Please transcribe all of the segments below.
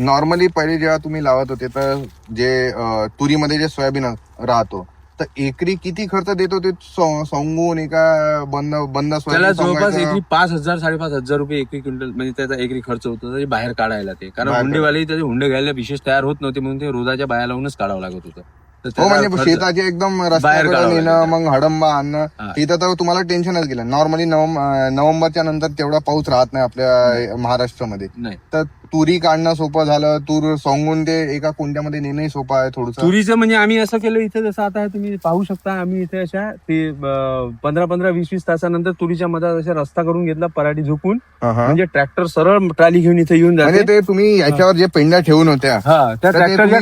Normally पहिले जेव्हा तुम्ही लावत होते तर जे तुरीमध्ये जे सोयाबीन राहतो तर एकरी किती खर्च देत होते सोंगून एका बंद बंद त्याला सोयाबीन जवळपास सोंगायचं? एकरी 5,000 5,500 रुपये एकरी क्विंटल म्हणजे त्याचा एकरी खर्च होतो तरी बाहेर काढायला ते. कारण बाहेर हुंडेवाले त्याचे हुंडे घ्यायला विशेष तयार होत नव्हते म्हणून ते रोजाच्या बाया लावूनच काढावं लागत होतं. तर हो, त्याचा म्हणजे खर्च- शेताचे एकदम बाहेर रस्त्याकडे काढावं नेणं लागेल. मग हडंबा आणणं हा. तिथं तर तुम्हाला टेन्शनच गेलं. नॉर्मली नोव्हेंबरच्या नंतर तेवढा पाऊस राहत नाही आपल्या महाराष्ट्रामध्ये. नाही तर तुरी काढणं सोपं झालं, तूर सोंगून ते एका कुंड्यामध्ये नेणंही सोपं आहे थोडस. तुरीचं म्हणजे आम्ही असं केलं इथे जसं आता तुम्ही पाहू शकता आम्ही इथे अशा ते 15-15 20-20 तासानंतर तुरीच्या मधात अशा रस्ता करून घेतला पराठी झोपून म्हणजे ट्रॅक्टर सरळ ट्राली घेऊन इथे येऊन म्हणजे जाते. ते तुम्ही याच्यावर जे पेंड्या ठेवून होत्या हा त्या ट्रॅक्टरच्या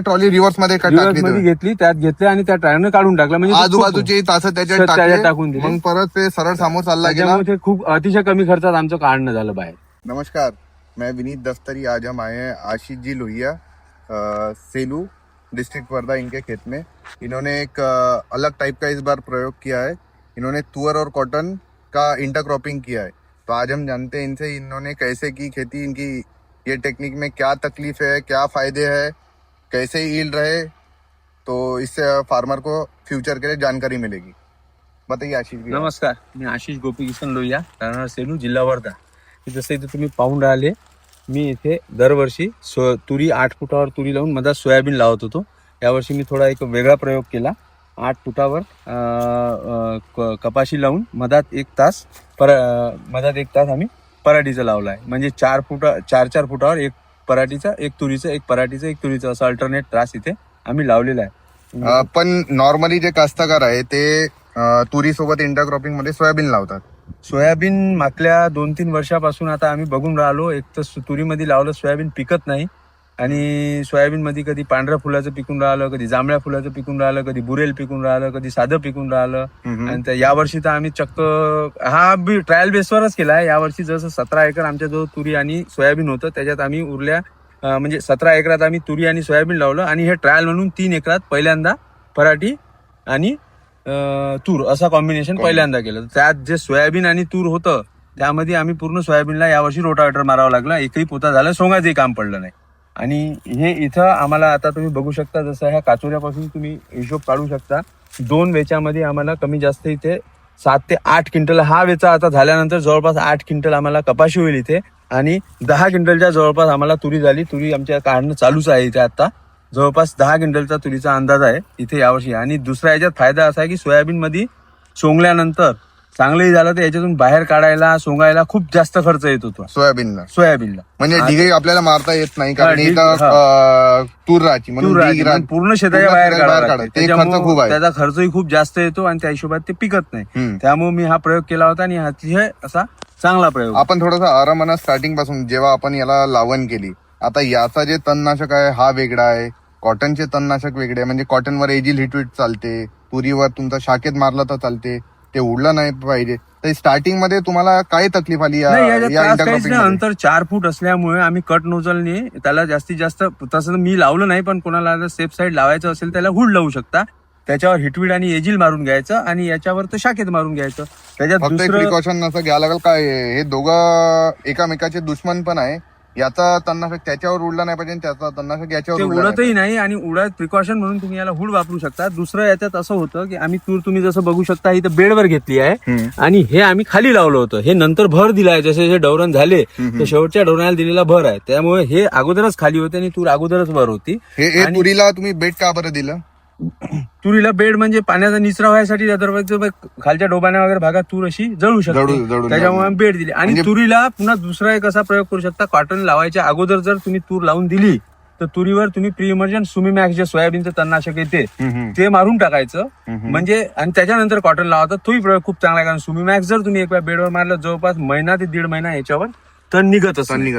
ट्रॉली रिव्हर्स मध्ये टाकली मध्ये तुम्ही. घेतली त्यात घेतले आणि त्या ट्रॅक्टरने काढून टाकला म्हणजे ते खूप- आजूबाजूचे तास त्याच्यात त्याच्यात टाकले टाकून दिले. मग परत ते सरळ समोर चालला गेला. त्याच्यामुळे ते खूप अतिशय कमी खर्चात आमचं काढणं झालं बाहेर. नमस्कार, मैं विनीत दफ्तरी। आज हम आए हैं आशीष जी लोहिया सेलू डिस्ट्रिक्ट वर्धा इनके खेत में। इन्होंने एक अलग टाइप का इस बार प्रयोग किया है। इन्होंने तुअर और कॉटन का इंटरक्रॉपिंग किया है। तो आज हम जानते हैं इनसे इन्होंने कैसे की खेती, इनकी ये टेक्निक में क्या तकलीफ है, क्या फायदे है, कैसे ईल्ड रहे, तो इससे फार्मर को फ्यूचर के लिए जानकारी मिलेगी। बताइए आशीष जी। नमस्कार, मी आशिष गोपी किसन लोहिया, राहणार सेलू, जिल्हा वर्धा। जसं इथे तुम्ही पाहून राहिले मी इथे दरवर्षी तुरी 8 फुटावर तुरी लावून मधात सोयाबीन लावत होतो. यावर्षी मी थोडा एक वेगळा प्रयोग केला. 8 फुटावर कपाशी लावून मधात 1 तास आम्ही पराठीचं लावलं आहे. म्हणजे 4 फुटावर एक पराठीचा एक तुरीचं एक पराठीचं एक तुरीचं असं अल्टरनेट त्रास इथे आम्ही लावलेला आहे. पण नॉर्मली जे कास्तकार आहे ते तुरी सोबत इंटरक्रॉपिंग मध्ये सोयाबीन लावतात. सोयाबीन मागल्या 2-3 वर्षापासून आता आम्ही बघून राहिलो. एक तर तुरीमध्ये लावलं सोयाबीन पिकत नाही आणि सोयाबीन मध्ये कधी पांढऱ्या फुलाचं पिकून राहिलं, कधी जांभळ्या फुलाचं पिकून राहिलं, कधी बुरेल पिकून राहिलं, कधी साधं पिकून राहिलं. आणि यावर्षी तर आम्ही चक्क हा बी ट्रायल बेसवरच केला आहे. यावर्षी जसं 17 एकर आमच्याजवळ तुरी आणि सोयाबीन होतं त्याच्यात आम्ही उरल्या म्हणजे 17 एकरात आम्ही तुरी आणि सोयाबीन लावलं आणि हे ट्रायल म्हणून 3 एकरात पहिल्यांदा पराठी आणि तूर असा कॉम्बिनेशन पहिल्यांदा केलं. त्यात जे सोयाबीन आणि तूर होतं त्यामध्ये आम्ही पूर्ण सोयाबीनला यावर्षी रोटावेटर मारावं लागला. एकही पोता झाला, सोंगाचंही काम पडलं नाही. आणि हे इथं आम्हाला आता तुम्ही बघू शकता जसं ह्या काचोऱ्यापासून तुम्ही हिशोब काढू शकता 2 वेचामध्ये आम्हाला कमी जास्त इथे 7 ते 8 क्विंटल हा वेचा आता झाल्यानंतर जवळपास 8 क्विंटल आम्हाला कपाशी होईल इथे आणि 10 क्विंटलच्या जवळपास आम्हाला तुरी झाली. तुरी आमच्या काढणं चालूच आहे इथे आता. जवळपास 10 क्विंटलचा तुरीचा अंदाज आहे इथे यावर्षी. आणि दुसरा याच्यात फायदा असा आहे की सोयाबीन मध्ये सोंगल्यानंतर चांगलंही झालं तर याच्यातून बाहेर काढायला सोंगायला खूप जास्त खर्च येत होतो सोयाबीनला. म्हणजे ढिगे आपल्याला मारता येत नाही कारण ढीग, इथं तूर राहायची म्हणून ढीग तूर राहते. पूर्ण शेताच्या बाहेर काढायला लागते. ते खर्च खूप आहे. त्याचा खर्चही खूप जास्त येतो आणि त्या हिशोबात ते पिकत नाही. त्यामुळे मी हा प्रयोग केला होता आणि अतिशय असा चांगला प्रयोग. आपण थोडासा आरामानं स्टार्टिंग पासून जेव्हा आपण याला लावण केली, आता याचा जे तणनाशक आहे हा वेगळा आहे, कॉटनचे तणनाशक वेगळे आहे. म्हणजे कॉटनवर एजिल हिटवीट चालते, तुरीवर तुमचा शाखेत मारला तर चालते, ते उडलं नाही पाहिजे. तर स्टार्टिंग मध्ये तुम्हाला काय तकलीफ आली अंतर 4 फूट असल्यामुळे आम्ही कट नोजलने त्याला जास्तीत जास्त तसं मी लावलं नाही पण कोणाला सेफ साईड लावायचं असेल त्याला हुड लावू शकता. त्याच्यावर हिटवीड आणि एजिल मारून घ्यायचं आणि याच्यावर तर शाखेत मारून घ्यायचं. त्याच्यात दुसरं प्रिकॉशन नसं घ्यावं लागेल. काय हे दोघं एकामेकाचे दुश्मन पण आहे. याचा तणनाशक त्याच्यावर उडला नाही पाहिजे, त्याचा तणनाशक याच्यावर उडतही नाही आणि उडत प्रिकॉशन म्हणून तुम्ही याला हुड वापरू शकता. दुसरं याच्यात असं होतं की आम्ही तूर तुम्ही जसं बघू शकता इथं बेडवर घेतली आहे आणि हे आम्ही खाली लावलं होतं. हे नंतर भर दिलाय जसे जे डवरण झाले तर शेवटच्या डवरणाला दिलेला भर आहे. त्यामुळे हे अगोदरच खाली होते आणि तूर अगोदरच भर होती. हे तुरीला तुम्ही बेड का बरं दिलं? तुरीला बेड म्हणजे पाण्याचा निचरा व्हायसाठी, अदरवाईज खालच्या डोबाण्या वगैरे भागात तूर अशी जळू शकते, त्याच्यामुळे बेड दिली. आणि तुरीला पुन्हा दुसरा एक असा प्रयोग करू शकता, कॉटन लावायच्या अगोदर जर तुम्ही तूर लावून दिली तर तुरीवर तुम्ही प्री इमर्जंट सुमीमॅक्स जे सोयाबीनचं तणनाशक येते ते मारून टाकायचं. म्हणजे आणि त्याच्यानंतर कॉटन लावतात. तोही प्रयोग खूप चांगला आहे कारण सुमीमॅक्स जर तुम्ही एक वेळा बेडवर मारलं जवळपास 1 ते 1.5 महिना याच्यावर तण निघतच नाही.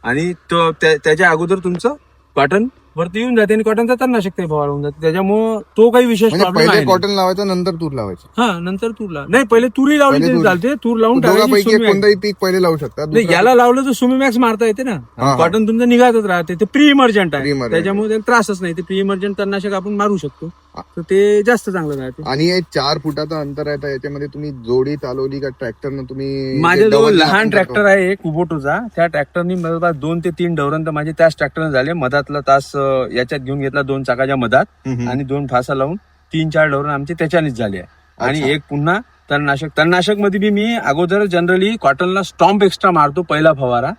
आणि त्याच्या अगोदर तुमचं कॉटन वरती येऊन जाते आणि कॉटनचा तणनाशक ते फवारून जाते. त्याच्यामुळे तो काही विशेष प्रॉब्लेम नाही. कॉटन लावायचं नंतर तूर लावायचं. हा नंतर तूर नाही, पहिले तुरी लावली तरी चालते. तूर लावून कोणतंही पीक पहिले लावू शकतात. याला लावलं तर सुमीमॅक्स मारता येते ना. कॉटन तुमचं निघातच राहते. ते प्री इमर्जंट आहे त्याच्यामुळे त्रासच नाही. ते प्री इमर्जंट तणनाशक आपण मारू शकतो. तर ते जास्त चांगलं राहते. आणि हे 4 फुटाचं अंतर आहे, तर याच्यामध्ये तुम्ही जोडी चालवली का ट्रॅक्टरनं तुम्ही? माझ्याजवळ लहान ट्रॅक्टर आहे एक कुबोटोचा, त्या ट्रॅक्टरनी मला 2 ते 3 डवरंत माझे त्याच ट्रॅक्टरने झाले. मधातला तास याच्यात घेऊन घेतला 2 चाकाच्या मधात आणि 2 फासा लावून 3-4 डवरं आमचे त्याच्यानेच झाले आहे. आणि एक पुन्हा तणनाशक मध्ये बी मी अगोदर जनरली कॉटनला स्टॉम्प एक्स्ट्रा मारतो पहिला फवारा,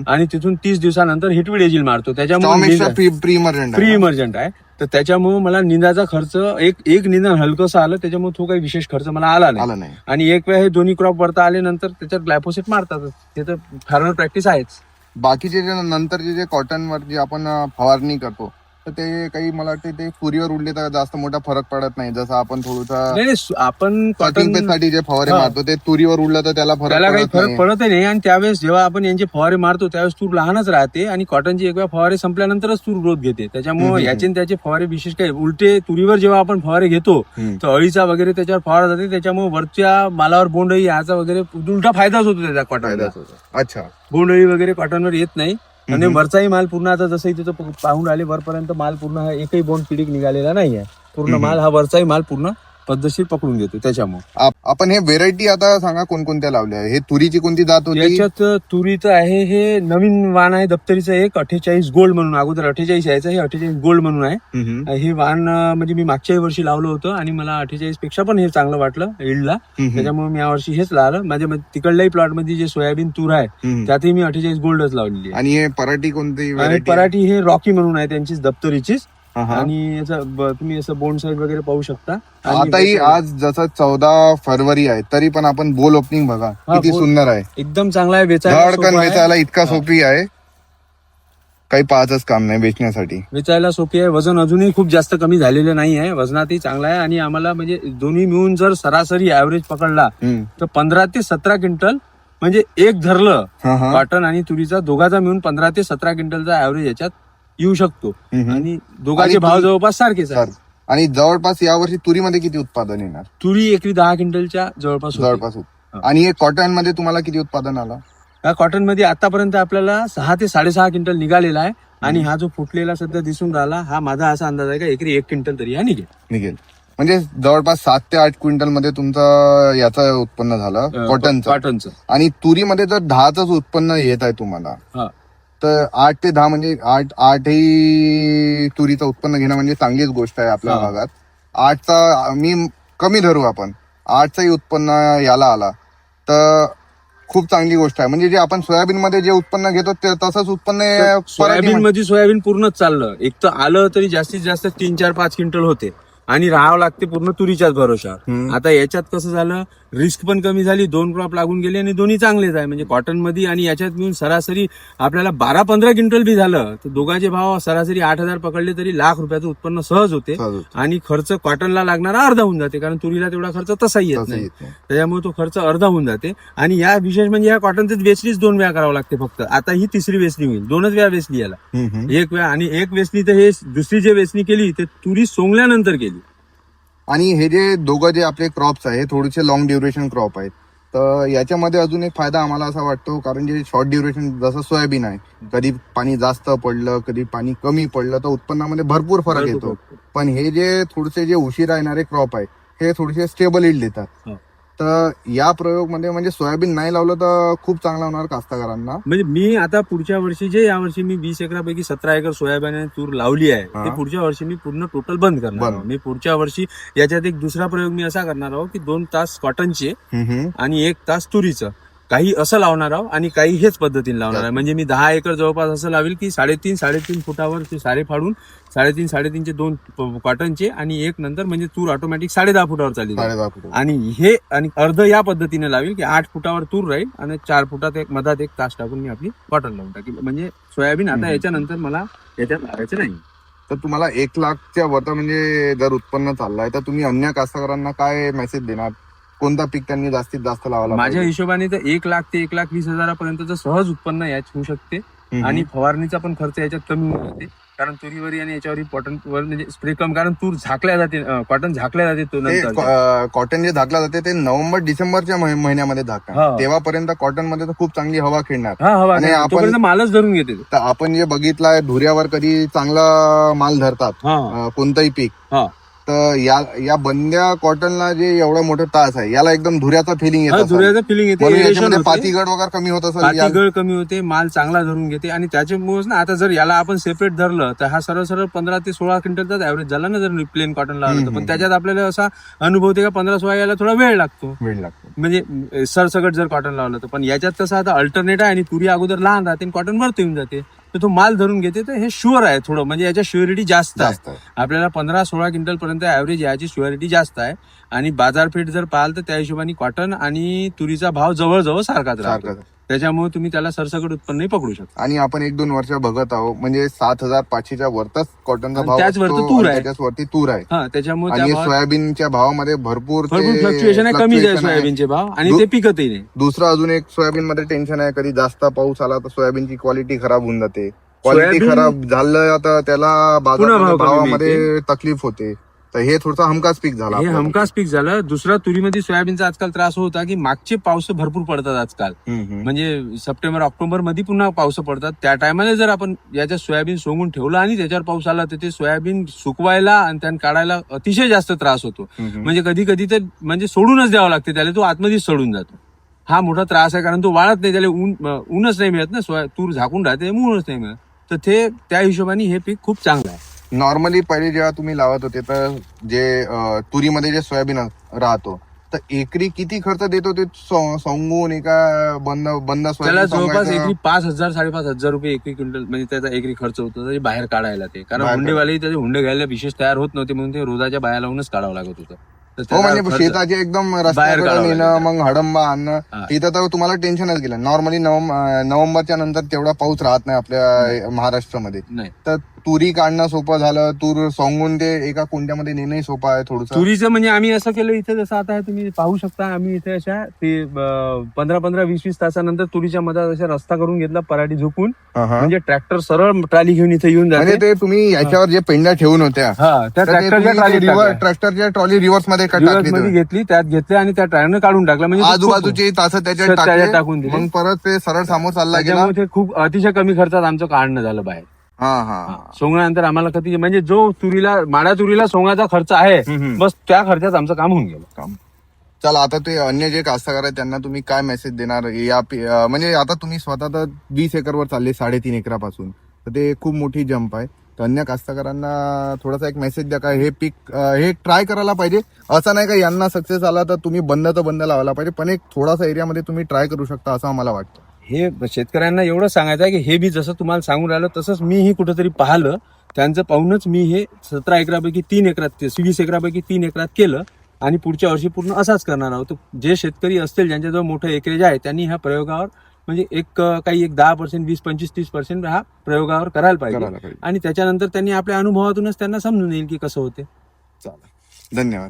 आणि तिथून 30 दिवसानंतर हिटवीड एजिल मारतो. त्याच्यामुळे प्री इमर्जंट आहे, तर त्याच्यामुळे मला निंदाचा खर्च एक निंदन हलकंसं आलं, त्याच्यामुळे तो काही विशेष खर्च मला आला नाही. आणि एक वेळ हे दोन्ही क्रॉप वरता आले नंतर त्याच्यात ग्लायफोसेट मारतात, ते तर फार्मर प्रॅक्टिस आहेच. बाकीचे जे नंतरचे जे कॉटनवर जे आपण फवारणी करतो, तर ते काही मला वाटते ते तुरीवर उडले तर जास्त मोठा फरक पडत नाही. जसं आपण थोडंसं आपण कटिंग साठी जे फवारे मारतो ते तुरीवर उडलं तर त्याला काही फरक पडत नाही. आणि त्यावेळेस जेव्हा आपण यांचे फवारे मारतो त्यावेळेस तूर लहानच राहते, आणि कॉटनची एक वेळा फवारे संपल्यानंतरच तूर ग्रोथ घेते. त्याच्यामुळे याचे त्याचे फवारे विशेष काही उलटे तुरीवर जेव्हा आपण फवारे घेतो तर अळीचा वगैरे त्याच्यावर फवारा जाते, त्याच्यामुळे वरच्या मालावर बोंडअळी याचा वगैरे उलटा फायदाच होतो त्याचा कॉटनला. अच्छा, बोंडअळी वगैरे कॉटनवर येत नाही. आणि वरचाही माल पूर्ण आता जसं तिथं पाहून आले वरपर्यंत माल पूर्ण हा एकही बोंड किडीक निघालेला नाही आहे. पूर्ण माल हा वरचाही माल पूर्ण पद्धतशीर पकडून घेतो. त्याच्यामुळे आपण हे व्हेरायटी आता सांगा कोणकोणत्या लावल्या? हे तुरीची कोणती जात होती? याच्यात तुरीचं आहे हे नवीन वाण आहे दप्तरीचं एक 48 गोल्ड म्हणून. अगोदर 48 यायचं, हे 48 गोल्ड म्हणून आहे. हे वाण म्हणजे मी मागच्याही वर्षी लावलं होतं आणि मला 48 पेक्षा पण हे चांगलं वाटलं इल्डला, त्याच्यामुळे मी यावर्षी हेच लावलं. माझ्या तिकडल्याही प्लॉट मध्ये जे सोयाबीन तूर आहे त्यातही मी 48 गोल्डच लावलेली आहे. आणि हे पराठी कोणती? पराठी हे रॉकी म्हणून आहे त्यांचीच दप्तरीचीच. आणि याचं तुम्ही असं बोंड साईड वगैरे पाहू शकता. आताही आज जसं 14 फरवरी आहे तरी पण आपण बोल ओपनिंग बघा किती सुंदर आहे, एकदम चांगला आहे. वेचायला इतका सोपी आहे, काही पाहायचंच काम नाही. वेचण्याला सोपी आहे. वजन अजूनही खूप जास्त कमी झालेलं नाही आहे, वजनातही चांगला आहे. आणि आम्हाला म्हणजे दोन्ही मिळून जर सरासरी ऍव्हरेज पकडला तर 15 ते 17 क्विंटल म्हणजे एक धरलं कॉटन आणि तुरीचा दोघाचा मिळून 15 ते 17 क्विंटलचा ऍव्हरेज याच्यात येऊ शकतो. आणि दोघांचे भाव जवळपास सारखेच आहेत. आणि जवळपास यावर्षी तुरीमध्ये किती उत्पादन येणार? तुरी एकरी 10 क्विंटलच्या जवळपास. आणि कॉटन मध्ये तुम्हाला किती उत्पादन आलं? या कॉटन मध्ये आतापर्यंत आपल्याला 6 ते 6.5 क्विंटल निघालेला आहे. आणि हा जो फुटलेला सध्या दिसून राहिला हा माझा असा अंदाज आहे का एकरी 1 क्विंटल तरी हा निघेल. म्हणजे जवळपास 7 ते 8 क्विंटल मध्ये तुमचं याचं उत्पन्न झालं कॉटनचं. आणि तुरीमध्ये जर 10च उत्पन्न येत आहे तुम्हाला, तर 8 ते 10 म्हणजे 8 ही तुरीचं उत्पन्न घेणं म्हणजे चांगलीच गोष्ट आहे आपल्या भागात. 8चा मी कमी धरू आपण, 8चंही उत्पन्न याला आला तर खूप चांगली गोष्ट आहे. म्हणजे जे आपण सोयाबीन मध्ये जे उत्पन्न घेतो ते तसंच उत्पन्न सोयाबीन पूर्णच चाललं. एक तर आलं तरी जास्तीत जास्त 3-4-5 क्विंटल होते आणि राहावं लागते पूर्ण तुरीच्याच भरोशावर. आता याच्यात कसं झालं, रिस्क पण कमी झाली, 2 क्रॉप लागून गेले आणि दोन्ही चांगलेच आहे. म्हणजे कॉटन मध्ये आणि याच्यात मिळून सरासरी आपल्याला 12-15 क्विंटल बी झालं तर दोघांचे भाव सरासरी 8,000 पकडले तरी लाख रुपयाचं उत्पन्न सहज होते. आणि खर्च कॉटनला लागणारा अर्धा होऊन जाते, कारण तुरीला तेवढा खर्च तसाही येत नाही. त्याच्यामुळे तो खर्च अर्धा होऊन जाते. आणि या विशेष म्हणजे या कॉटनचं वेचलीच 2 वेळा करावं लागते फक्त. आता ही तिसरी वेचणी होईल, 2च वेळा वेचली याला, एक वेळा. आणि एक वेचणी तर हे दुसरी जे वेचणी केली ते तुरी सोंगल्यानंतर केली. आणि हे जे दोघं जे आपले क्रॉप्स आहे थोडेसे लॉंग ड्युरेशन क्रॉप आहेत, तर याच्यामध्ये अजून एक फायदा आम्हाला असा वाटतो, कारण जे शॉर्ट ड्युरेशन जसं सोयाबीन आहे, कधी पाणी जास्त पडलं कधी पाणी कमी पडलं तर उत्पन्नामध्ये भरपूर फरक येतो. पण हे जे थोडेसे जे उशिरा येणारे क्रॉप आहे हे थोडेसे स्टेबल यील्ड देतात. तर या प्रयोगमध्ये म्हणजे सोयाबीन नाही लावलं तर खूप चांगला होणार कास्तकारांना. म्हणजे मी आता पुढच्या वर्षी यावर्षी मी 20 एकरापैकी 17 एकर सोयाबीन आणि तूर लावली आहे, ते पुढच्या वर्षी मी पूर्ण टोटल बंद करणार. मी पुढच्या वर्षी याच्यात एक दुसरा प्रयोग मी असा करणार आहोत की 2 तास कॉटनचे आणि 1 तास तुरीचं काही असं लावणार आहोत आणि काही हेच पद्धतीने लावणार आहे. म्हणजे मी 10 एकर जवळपास असं लावेल की 3.5 फुटावर ते सारे फाडून 3.5 2 कॉटनचे आणि 1 नंतर म्हणजे तूर ऑटोमॅटिक 10.5 फुटावर चालेल. आणि हे आणि अर्ध या पद्धतीने लावेल की 8 फुटावर तूर राहील आणि 4 फुटात एक मधात 1 तास टाकून मी आपली कॉटन लावून टाकेल. म्हणजे सोयाबीन आता याच्यानंतर मला याच्यात लावायचं नाही. तर तुम्हाला 1 लाखच्या वरती म्हणजे जर उत्पन्न चाललंय तर तुम्ही अन्य कास्तकारांना काय मेसेज देणार? कोणता पीक त्यांनी जास्तीत जास्त लावायला? माझ्या हिशोबाने तर 1 लाख ते 1,20,000 पर्यंतचं सहज उत्पन्न यात होऊ शकते. आणि फवारणीचा पण खर्च याच्यात कमी होऊन जाते, कारण तुरीवर आणि याच्यावर कॉटनवर म्हणजे स्प्रे कम, कारण तूर झाकल्या जाते, कॉटन झाकल्या जाते. कॉटन जे झाकलं जाते ते नोव्हेंबर-डिसेंबरच्या महिन्यामध्ये झाकतात, तेव्हापर्यंत कॉटन मध्ये तर खूप चांगली हवा खेळणार आणि आपण मालच धरून घेते. तर आपण जे बघितलंय धुऱ्यावर कधी चांगला माल धरतात कोणतंही पीक, तर या बंद्या कॉटनला जे एवढं मोठं तास आहे याला एकदम धुऱ्याचा फिलिंग येत असेल. धुऱ्याचं फिलिंग येते, म्हणून aeration याच्यामध्ये होते. पातीगड वगैरे कमी होत असेल. पातीगळ कमी होते, माल चांगला धरून घेते आणि त्याच्यामुळेच ना आता जर याला आपण सेपरेट धरलं तर हा सरळ सरळ 15 ते 16 क्विंटलचाच ऍव्हरेज झाला ना जर प्लेन कॉटन लावलं तर. पण त्याच्यात आपल्याला असा अनुभव होते का 15-16 यायला थोडा वेळ लागतो म्हणजे सरसकट जर कॉटन लावलं तर. पण याच्यात कसं आता अल्टरनेट आहे आणि तुरी अगोदर लहान राहते आणि कॉटन वरती येऊन जाते तर तो माल धरून घेते. तर हे शुअर आहे थोडं, म्हणजे याच्या श्युअरिटी जास्त आहे. आपल्याला 15-16 क्विंटल पर्यंत ऍव्हरेज याची श्युअरिटी जास्त आहे. आणि बाजारपेठ जर पाहाल तर त्या हिशोबाने कॉटन आणि तुरीचा भाव जवळजवळ सारखाच राहतो. त्याच्यामुळे तुम्ही त्याला सरसकट उत्पन्नही पकडू शकता. आणि आपण 1-2 वर्ष बघत आहोत म्हणजे 7,500च्या वरतच कॉटनचा भाव त्याचवरती तूर आहे. त्याच्यावरती तूर आहे. हा, त्याच्यामुळे आणि सोयाबीनच्या भावामध्ये भरपूर फ्लक्च्युएशन आहे, कमी आहे सोयाबीनचे भाव आणि ते पिकतही नाही. दुसरं अजून एक सोयाबीन मध्ये टेन्शन आहे, कधी जास्त पाऊस आला तर सोयाबीनची क्वालिटी खराब होऊन जाते. क्वालिटी खराब झालं तर त्याला बाजार भावामध्ये तकलीफ होते. तर हे थोडंसं हमखास पीक झालं. हे हमखास पीक झालं. दुसरा तुरीमध्ये सोयाबीनचा आजकाल त्रास होता की मागचे पाऊस भरपूर पडतात आजकाल. म्हणजे सप्टेंबर ऑक्टोबर मध्ये पुन्हा पाऊस पडतात. त्या टायमाला जर आपण याच्यात सोयाबीन सोंगून ठेवलं आणि त्याच्यावर पाऊस आला तर ते सोयाबीन सुकवायला आणि त्यानं काढायला अतिशय जास्त त्रास होतो. म्हणजे कधी कधी तर म्हणजे सोडूनच द्यावं लागते त्याला, तो आतमध्येच सडून जातो. हा मोठा त्रास आहे, कारण तो वाळत नाही, त्याला ऊनच नाही मिळत ना. तूर झाकून राहते, ऊनच नाही मिळत. तर ते त्या हिशोबाने हे पीक खूप चांगलं आहे. नॉर्मली पहिले जेव्हा तुम्ही लावत होते तर जे तुरीमध्ये जे सोयाबीन राहतो तर एकरी किती खर्च देतो ते सोंगून एका बंद त्याला जवळपास एकरी 5,000-5,500 रुपये एकरी क्विंटल म्हणजे त्याचा एकरी खर्च होतो बाहेर काढायला. ते कारण हुंडेवाले त्याचे हुंडे घ्यायला विशेष तयार होत नव्हते म्हणून ते रोजाच्या बाया लावूनच काढावं लागत होतं. हो, म्हणजे शेताचे एकदम रस्त्याकडे नेणं मग हडंबा आणणं तिथं तर तुम्हाला टेन्शनच गेलं. नॉर्मली नोव्हेंबरच्या नंतर तेवढा पाऊस राहत नाही आपल्या महाराष्ट्रामध्ये. तर तुरी काढणं सोपं झालं, तूर सोंगून ते एका कुंड्यामध्ये नेणंही सोपं आहे थोडंसं. तुरीचं म्हणजे आम्ही असं केलं इथे, जसं आता तुम्ही पाहू शकता, आम्ही इथे अशा ते 15-20 तासानंतर तुरीच्या मधात अशा रस्ता करून घेतला पराठी झोपून. म्हणजे ट्रॅक्टर सरळ ट्रॉली घेऊन इथे येऊन जाते. ते तुम्ही याच्यावर जे पेंड्या ठेवून होत्या त्या ट्रॅक्टरच्या ट्रॉली रिव्हर्स मध्ये घेतली, त्यात घेतले आणि त्या ट्रॅक्टरने काढून टाकला. म्हणजे आजूबाजूचे तास त्याच्यात टाकून दिले. मग परत ते सरळ समोर चालला गेला. ते खूप अतिशय कमी खर्चात आमचं काढणं झालं बाहेर. सोंगण्यानंतर आम्हाला कधी म्हणजे जो तुरीला माड्या तुरीला सोंगाचा खर्च आहे बस त्या खर्चात आमचं काम होऊन गेलं. चला, आता ते अन्य जे कास्तकार आहेत त्यांना तुम्ही काय मेसेज देणार या म्हणजे आता तुम्ही स्वतः तर 20 एकरवर चालले 3.5 एकरापासून, तर ते खूप मोठी जंप आहे. तर अन्य कास्तकारांना थोडासा एक मेसेज द्या का हे पीक हे ट्राय करायला पाहिजे. असं नाही का यांना सक्सेस आला तर तुम्ही बंद लावायला पाहिजे, पण एक थोडासा एरियामध्ये तुम्ही ट्राय करू शकता असं आम्हाला वाटतं. हे शेतकऱ्यांना एवढं सांगायचं आहे की हे बी जसं तुम्हाला सांगून राहिलं तसंच मीही कुठंतरी पाहिलं, त्यांचं पाहूनच मी हे 17 एकरापैकी 3 एकरात 20 एकरापैकी 3 एकरात केलं आणि पुढच्या वर्षी पूर्ण असाच करणार आहोत. जे शेतकरी असतील ज्यांच्याजवळ मोठं एकरेज आहे त्यांनी ह्या प्रयोगावर म्हणजे काही 10%, 20%, 30% हा प्रयोगावर करायला पाहिजे आणि त्याच्यानंतर त्यांनी आपल्या अनुभवातूनच त्यांना समजून येईल की कसं होते. चला, धन्यवाद.